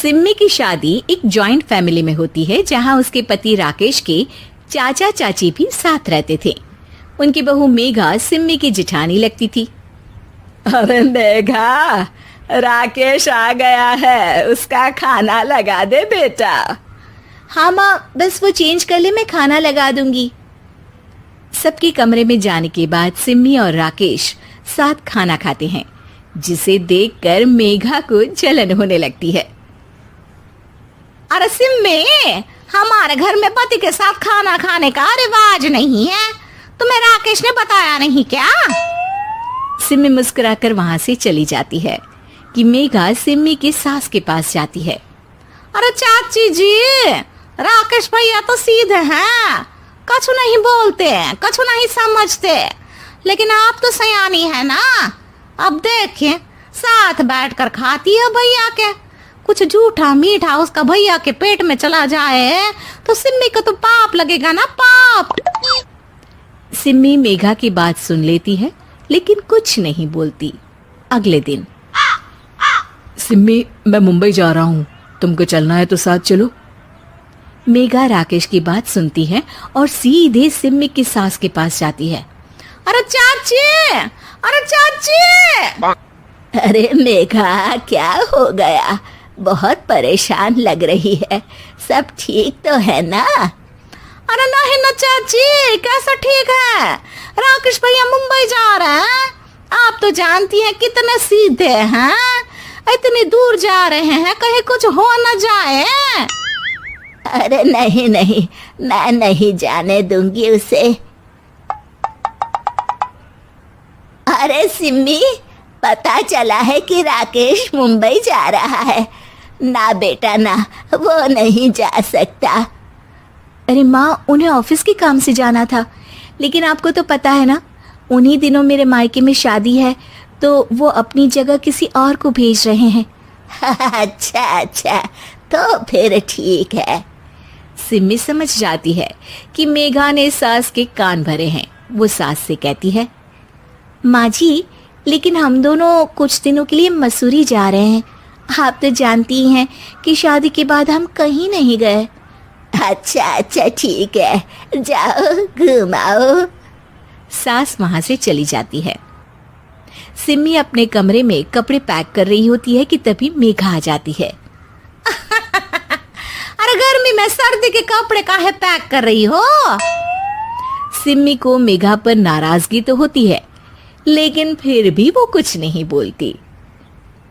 सिम्मी की शादी एक जॉइंट फैमिली में होती है जहां उसके पति राकेश के चाचा चाची भी साथ रहते थे। उनकी बहू मेघा सिम्मी की जिठानी लगती थी। अरे मेघा, राकेश आ गया है, उसका खाना लगा दे बेटा। हाँ माँ, बस वो चेंज कर ले, मैं खाना लगा दूंगी। सबके कमरे में जाने के बाद सिम्मी और राकेश साथ खाना खाते हैं, जिसे देखकर मेघा को जलन होने लगती है। अरे सिम्मी, हमारे घर में पति के साथ खाना खाने का रिवाज नहीं है, तुम्हें राकेश ने बताया नहीं क्या? सिम्मी मुस्कुराकर वहां से चली जाती है कि मेघा सिम्मी की सास के पास जाती है। अरे चाची जी, राकेश भैया तो सीधे हैं, कछु नहीं बोलते, कछु नहीं समझते, लेकिन आप तो सयानी है ना। अब देखिए, साथ बैठकर खाती है भैया के, कुछ झूठा मीठा उसका भैया के पेट में चला जाए तो सिम्मी को तो पाप लगेगा ना, पाप। सिम्मी मेघा की बात सुन लेती है लेकिन कुछ नहीं बोलती। अगले दिन, सिम्मी, मैं मुंबई जा रहा हूँ, तुमको चलना है तो साथ चलो। मेघा राकेश की बात सुनती है और सीधे सिम्मी की सास के पास जाती है। अरे चाची, अरे चाची। अरे मेघा, क्या हो गया? बहुत परेशान लग रही है, सब ठीक तो है ना? अरे नहीं ना चाची, कैसा ठीक है? राकेश भैया मुंबई जा रहे हैं, आप तो जानती हैं कितने सीधे हैं, इतनी दूर जा रहे हैं, कहीं कुछ हो न जाए। अरे नहीं नहीं, मैं नहीं जाने दूंगी उसे। अरे सिम्मी, पता चला है कि राकेश मुंबई जा रहा है। ना बेटा ना, वो नहीं जा सकता। अरे माँ, उन्हें ऑफिस के काम से जाना था, लेकिन आपको तो पता है ना, उन्हीं दिनों मेरे मायके में शादी है, तो वो अपनी जगह किसी और को भेज रहे हैं। अच्छा अच्छा, तो फिर ठीक है। सिम्मी समझ जाती है कि मेघा ने सास के कान भरे हैं। वो सास से कहती है, माँ जी, लेकिन हम दोनों कुछ दिनों के लिए मसूरी जा रहे हैं। आप तो जानती हैं कि शादी के बाद हम कहीं नहीं गए। अच्छा अच्छा, ठीक है, जाओ घुमाओ। सास वहां से चली जाती है। सिम्मी अपने कमरे में कपड़े पैक कर रही होती है कि तभी मेघा आ जाती है। अरे गर्मी में सर्दी के कपड़े काहे पैक कर रही हो? सिम्मी को मेघा पर नाराजगी तो होती है, लेकिन फिर भी वो कुछ नहीं बोलती।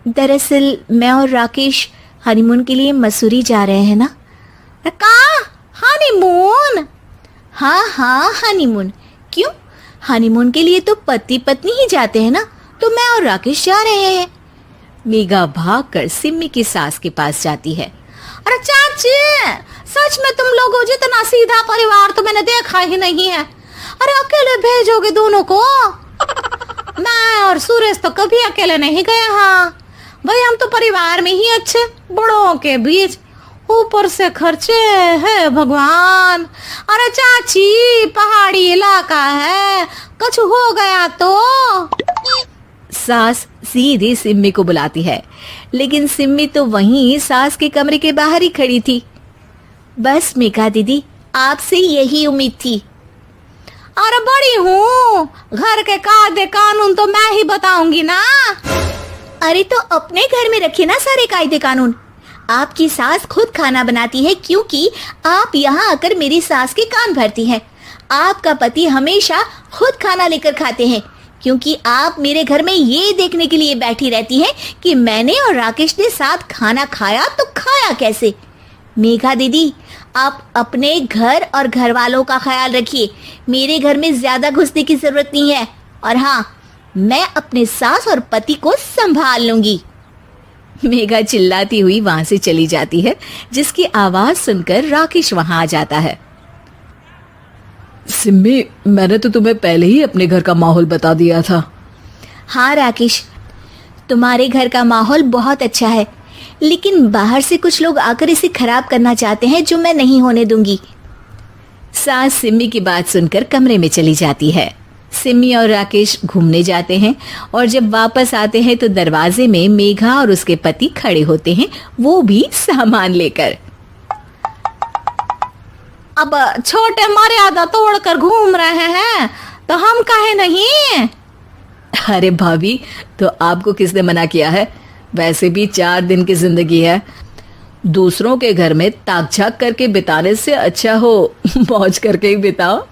दरअसल मैं और राकेश हनीमून के लिए मसूरी जा रहे हैं ना। का हनीमून? हाँ हाँ, हनीमून। क्यों? हनीमून के लिए तो पति पत्नी ही जाते हैं ना, तो मैं और राकेश जा रहे हैं। मेघा भागकर सिम्मी की सास के पास जाती है। अरे चाची, सच में तुम लोगों जितना सीधा परिवार तो मैंने देखा ही नहीं है। अरे अकेले भेजोगे दोनों को? मैं और सुरेश तो कभी अकेले नहीं गए। हाँ भाई, हम तो परिवार में ही अच्छे, बड़ों के बीच, ऊपर से खर्चे है भगवान। अरे चाची, पहाड़ी इलाका है, कुछ हो गया तो? सास सीधी सिम्मी को बुलाती है, लेकिन सिम्मी तो वहीं सास के कमरे के बाहर ही खड़ी थी। बस मेघा दीदी, आपसे यही उम्मीद थी। अरे बड़ी हूँ, घर के कायदे कानून तो मैं ही बताऊंगी ना। अरे तो अपने घर में रखिए ना सारे कायदे कानून। आपकी सास खुद खाना बनाती है, क्योंकि आप यहाँ आकर मेरी सास के कान भरती हैं। आपका पति हमेशा खुद खाना लेकर खाते हैं, क्योंकि आप मेरे घर में ये देखने के लिए बैठी रहती हैं कि मैंने और राकेश ने साथ खाना खाया तो खाया कैसे। मेघा दीदी, आप अपने घर और घर वालों का ख्याल रखिए, मेरे घर में ज्यादा घुसने की जरूरत नहीं है। और हाँ, मैं अपने सास और पति को संभाल लूंगी। मेघा चिल्लाती हुई वहां से चली जाती है, जिसकी आवाज सुनकर राकेश वहां आ जाता है। सिम्मी, मैंने तो तुम्हें पहले ही अपने घर का माहौल बता दिया था। हाँ राकेश, तुम्हारे घर का माहौल बहुत अच्छा है, लेकिन बाहर से कुछ लोग आकर इसे खराब करना चाहते हैं, जो मैं नहीं होने दूंगी। सास सिम्मी की बात सुनकर कमरे में चली जाती है। सिमी और राकेश घूमने जाते हैं और जब वापस आते हैं तो दरवाजे में मेघा और उसके पति खड़े होते हैं, वो भी सामान लेकर। अब छोटे मर्यादा तोड़कर घूम रहे हैं तो हम काहे नहीं। अरे भाभी, तो आपको किसने मना किया है? वैसे भी 4 दिन की जिंदगी है, दूसरों के घर में ताक झाक करके बिताने से अच्छा हो मौज करके ही बिताओ।